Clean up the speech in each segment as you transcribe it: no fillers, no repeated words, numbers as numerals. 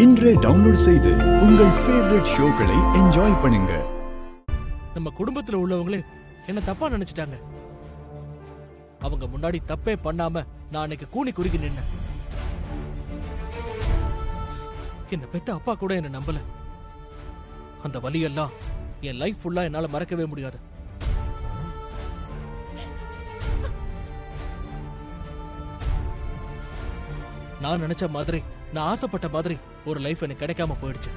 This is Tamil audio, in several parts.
இன்றே டவுன்லோட் செய்து உங்கள் ஃபேவரட் ஷோக்களை என்ஜாய் பண்ணுங்க. நம்ம குடும்பத்துல உள்ளவங்களே என்ன தப்பா நினைச்சிட்டாங்க. அவங்க முன்னாடி தப்பே பண்ணாம நான் அன்னைக்கு கூனி குறுகி நின்னேன். என்ன பெத்த அப்பா கூட என்ன நம்பல. அந்த வலியெல்லாம் என் லைஃப் ஃபுல்லா என்னால மறக்கவே முடியாது. நான் நினைச்ச மாதிரி, நான் ஆசைப்பட்ட மாதிரி ஒரு லைஃப் எனக்கு கிடைக்காம போயிடுச்சு.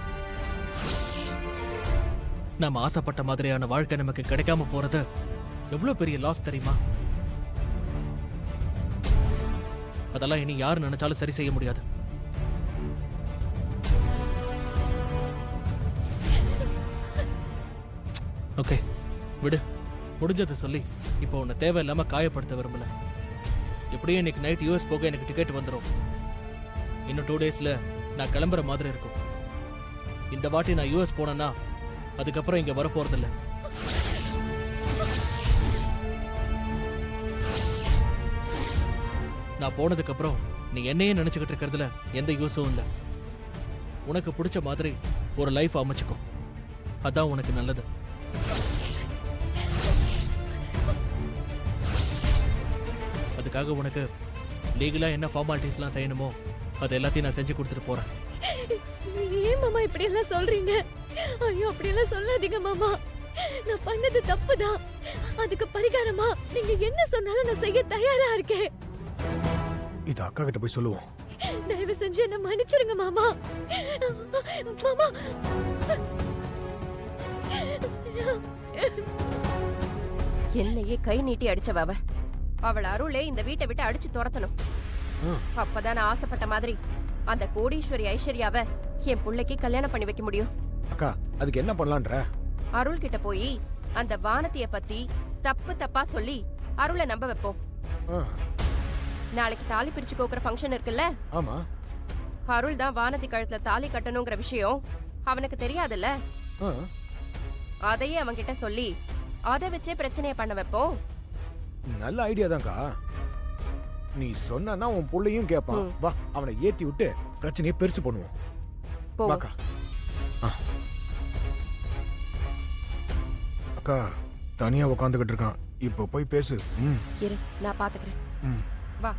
நாம ஆசைப்பட்ட மாதிரியான வாழ்க்கை நமக்கு கிடைக்காம போறது எவ்வளவு பெரிய லாஸ் தெரியுமா? அதெல்லாம் இனி யாரு நினைச்சாலும் சரி செய்ய முடியாது. ஓகே, விடு, முடிஞ்சது சொல்லி இப்போ உன்னை தேவையில்லாம காயப்படுத்த விரும்பல. எப்படியும் இன்னைக்கு நைட் யூஎஸ் போக எனக்கு டிக்கெட் வந்துடும். இன்னும் 2 டேஸ்ல நான் கிளம்புற மாதிரி இருக்கும். இந்த வாட்டி நான் யூஎஸ் போனேன்னா அதுக்கப்புறம் இங்க வரப்போறதில்ல. நான் போனதுக்கு அப்புறம் நீ என்னையே நினைச்சுக்கிட்டு இருக்கிறதுல எந்த யூஸும் இல்லை. உனக்கு பிடிச்ச மாதிரி ஒரு லைஃப் அமைச்சுக்கோ, அதான் உனக்கு நல்லது. அதுக்காக உனக்கு லீகலா என்ன ஃபார்மாலிட்டிஸ்லாம் செய்யணுமோ அது எல்லாத்தையும் நான் செஞ்சு கொடுத்துட்டு போறேன். ஏன் மாமா இப்படி எல்லாம் சொல்றீங்க? ஐயோ, அப்படி எல்லாம் சொல்லாதீங்க மாமா. நான் பண்ணது தப்புதான். அதுக்கு பரிகாரமா நீங்க என்ன சொன்னாலும் நான் செய்ய தயாரா இருக்கேன். இது அக்கா கிட்ட போய் சொல்லுவோம். தயவு செஞ்சு என்ன மன்னிச்சிருங்க மாமா. மாமா, என்னையே கை நீட்டி அடிச்சவ அவள் அருளே இந்த வீட்டை விட்டு அடிச்சு துரத்தணும். அப்பதான் நான் ஆசைப்பட்ட மாதிரி அந்த கோடீஸ்வரி ஐஸ்வர்யாவை என் பிள்ளைக்கு கல்யாணம் பண்ணி வைக்க முடியும். அக்கா, அதுக்கு என்ன பண்ணலான்ற? அருள் கிட்ட போய் அந்த வானத்திய பத்தி தப்பு தப்பா சொல்லி அருளை நம்ப வைப்போம். நாளைக்கு தாலி பிரிச்சு கோக்குற ஃபங்க்ஷன் இருக்குல்ல? ஆமா. அருள் தான் வானதி கழுத்துல தாலி கட்டணுங்கிற விஷயம் அவனுக்கு தெரியாதுல்ல? அதையே அவன் கிட்ட சொல்லி அதை வச்சே பிரச்சனைய பண்ண வைப்போம். நல்ல ஐடியா தான்க்கா. நீ சொன்னா உன் புள்ளையும் கேட்பான். வா, அவனை ஏத்தி விட்டு பிரச்சனையை பெருசு பண்ணுவோம். வாக்கா. அக்கா தனியா உட்காந்துக்கிட்டு இருக்கான், இப்போ போய் பேசு. இரு, நான் பாத்துக்கிறேன். வா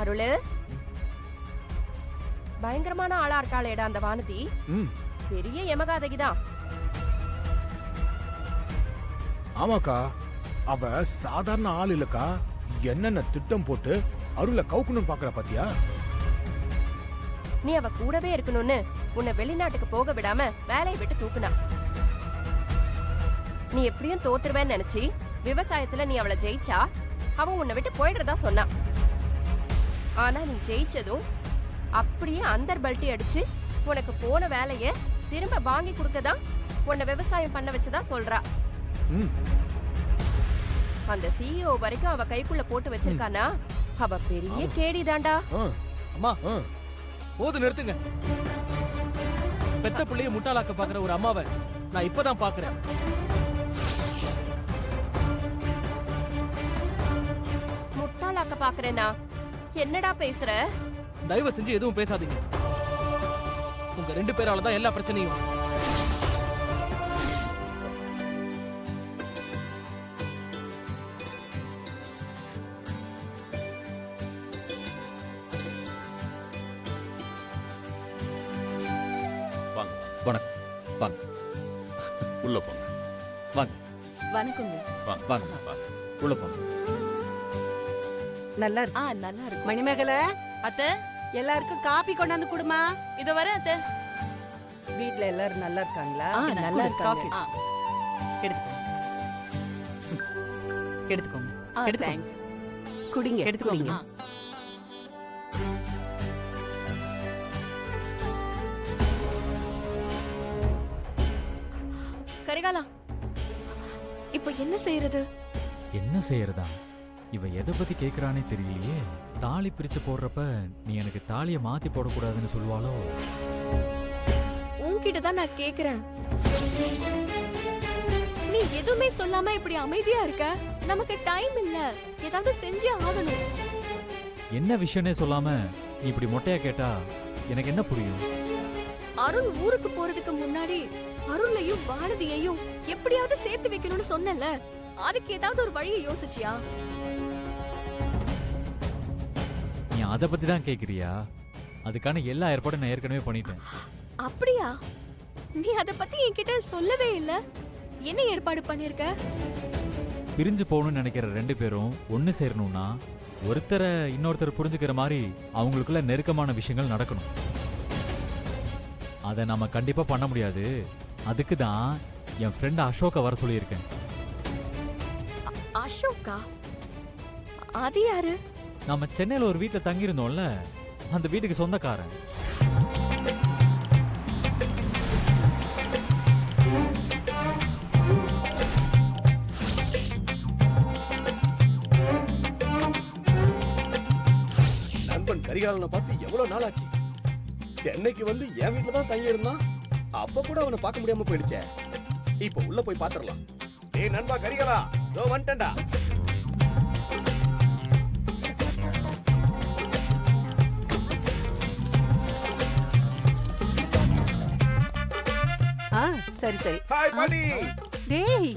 அருளு, பயங்கரமான ஆளா இருக்காளேடா அந்த வானதி. பெரிய யமகாதகிதான். ஆமாக்கா, அவ சாதாரண ஆள் இல்லக்கா. என்னென்ன திட்டம் போட்டு அருளை கவுக்கணும் பாக்குற பாத்தியா? நீ அவ கூடவே இருக்கணும்னு உன்னை வெளிநாட்டுக்கு போக விடாம வேலையை விட்டு தூக்குனா. நீ எப்படியும் தோத்துருவேன்னு நினைச்சு விவசாயத்துல நீ அவளை ஜெயிச்சா அவன் உன்னை விட்டு போயிடுறதா சொன்னா. ஆனா நீ ஜெயிச்சதும் அப்படியே அந்தர் பல்ட்டி அடிச்சு உனக்கு போன வேலைய திரும்ப வாங்கி கொடுக்கதான் உன்னை விவசாயம் பண்ண வச்சதா சொல்றா. அந்த சிஇஓ வரைக்கும் அவ கைக்குள்ள போட்டு வச்சிருக்கானா? அவ பெரிய கேடிதாண்டா. அம்மா, போது நிறுத்துங்க. பெத்த பிள்ளைய முட்டாளாக்க பாக்குற ஒரு அம்மாவை நான் இப்பதான் பாக்குறேன். முட்டாளாக்க பாக்குறேனா? என்னடா பேசுற? தயவு செஞ்சு எதுவும் பேசாதீங்க. உங்க 2 பேரால தான் எல்லா பிரச்சனையும். வணக்கம். வாங்க, உள்ள போங்க. வாங்க. வணக்கங்க. வாங்க, உள்ள போங்க. நல்லா இருக்கு. நல்லா இருக்கு. மணிமேகல, அத்தை, எல்லாருக்கும் காபி கொண்டாந்து குடுமா. இத வர அத்தை. வீட்ல எல்லாரும் நல்லா இருக்காங்களா? நல்லா இருக்காங்க. எடுத்துக்கோங்க. தேங்க்ஸ். குடிங்க. எடுத்துக்கோங்க. கரிகாலா, இப்போ என்ன செய்யறது? என்ன செய்யறதா? இவ எதை பத்தி கேக்குறானே தெரியலையே. தாலி பிரிச்சு போடுறப்ப நீ எனக்கு தாலிய மாத்தி போடக்கூடாதுன்னு சொல்லுவாளோ? உன்கிட்ட தான் நான் கேக்குறேன். நீ எதுவுமே சொல்லாம இப்படி அமைதியா இருக்க. நமக்கு டைம் இல்ல, ஏதாவது செஞ்சே ஆகணும். என்ன விஷயம்னே சொல்லாம நீ இப்படி மொட்டையா கேட்டா எனக்கு என்ன புரியும்? அருண் ஊருக்கு போறதுக்கு முன்னாடி அருளையும் வானதியையும் எப்படியாவது சேர்த்து வைக்கணும்னு சொன்னல, அதுக்கு ஏதாவது ஒரு வழியை யோசிச்சியா? நீ அதை பத்தி தான் கேக்குறியா? அதுக்கான எல்லா ஏற்பாடும் நான் ஏற்கனவே பண்ணிட்டேன். அப்படியா? நீ அத பத்தி என்கிட்ட சொல்லவே இல்ல. என்ன ஏற்பாடு பண்ணிருக்க? பிரிஞ்சு போகணும்னு நினைக்கிற 2 பேரும் ஒன்னு சேரணும்னா ஒருத்தரை இன்னொருத்தர் புரிஞ்சுக்கிற மாதிரி அவங்களுக்குள்ள நெருக்கமான விஷயங்கள் நடக்கணும். அதை நாம கண்டிப்பா பண்ண முடியாது. அதுக்கு தான் என் ஃப்ரெண்ட் அசோக்கை வர சொல்லியிருக்கேன். அசோகா? அது யாரு? நம்ம சென்னையில ஒரு வீட்டில் தங்கியிருந்தோம்ல, அந்த வீட்டுக்கு சொந்தக்காரன். நண்பன் கரிகாலனை பார்த்து எவ்வளவு நாள் ஆச்சு. சென்னைக்கு வந்து என் வீட்டுல தான் தங்கி இருந்தான். அப்ப கூட அவனை பார்க்க முடியாம போயிடுச்சே. இப்ப உள்ள போய் பாத்துறலாம். ஏய் நண்பா கரிகாலா, தோ வந்துட்டேன்டா. சரி சரி. Hi buddy. டேய்,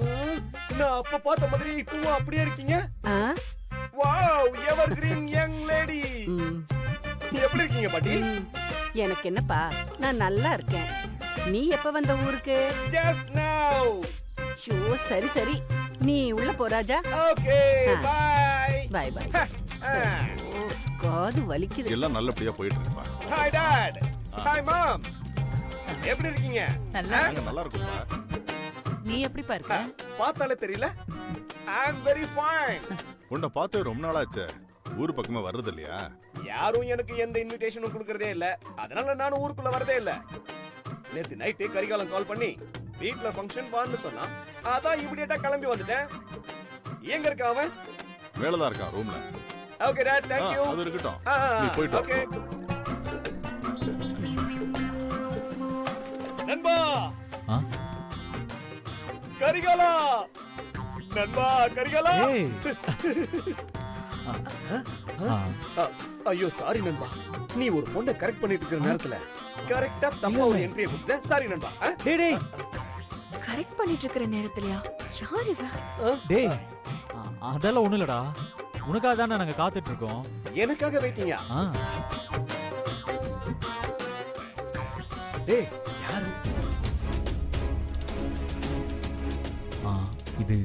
நான் அப்ப பார்த்த மாதிரி இப்பவும் அப்படியே இருக்கீங்க. ஆ? Wow, evergreen young lady. ம், எப்படி இருக்கீங்க பாட்டி? ம். எனக்கு என்னப்பா, நான் நல்லா இருக்கேன். நீ எப்ப வந்த ஊருக்கு? ஜஸ்ட் நவ. ஷோ, சரி சரி. நீ உள்ள போ ராஜா. ஓகே, ஆ. பை. Bye bye. ஓ, காது வலிக்குது. எல்லாம் நல்லபடியா போயிட்டு இருக்குப்பா. Hi dad. Hi mom. எப்படி இருக்கீங்க? நல்லா நாங்க நல்லா இருக்கும்ப்பா. நீ எப்படிப்பா இருக்க? பார்த்தாலே தெரியல. ஐ அம் வெரி ஃபைன். உன்னை பார்த்து ரொம்ப நாளாச்சே. ஊர் பக்கமா வர்றது இல்லையா? யாரும் எனக்கு எந்த இன்விடேஷனும் கொடுக்கறதே இல்ல. அதனால நானும் ஊருக்குள்ள வரதே இல்ல. நேத்து நைட்டு கரிகாலம் கால் பண்ணி வீட்ல ஃபங்க்ஷன் வான்னு சொன்னா, அதான் இமிடியேட்டா கிளம்பி வந்துட்டேன். எங்க இருக்க அவன்? மேலதான் இருக்கான் ரூம்ல. Okay dot, thank you. அது இருக்கட்டும். நீ போயிட்டு வா. ஓகே. நண்பா ஆ? கரிகாலா, நண்பா கரிகாலா. ஏய். ஆ. ஐயோ சாரி நண்பா. நீ ஒரு பொண்ணை கரெக்ட் பண்ணிட்டு இருக்கிற நேரத்துல கரெக்ட்டா தப்பா ஒரு என்ட்ரியை கொடுத்த. சாரி நண்பா. டேய் டேய் கரெக்ட் பண்ணிட்டு இருக்கிற நேரத்துலயா? யார் இவன்? டேய், அதெல்லாம் ஒண்ணும் இல்லடா. உனக்காக தானே நாங்க காத்துட்டு இருக்கோம். எனக்காக வெயிட்டிங்கா? ஆ. டேய் யாரு? ஆ, இது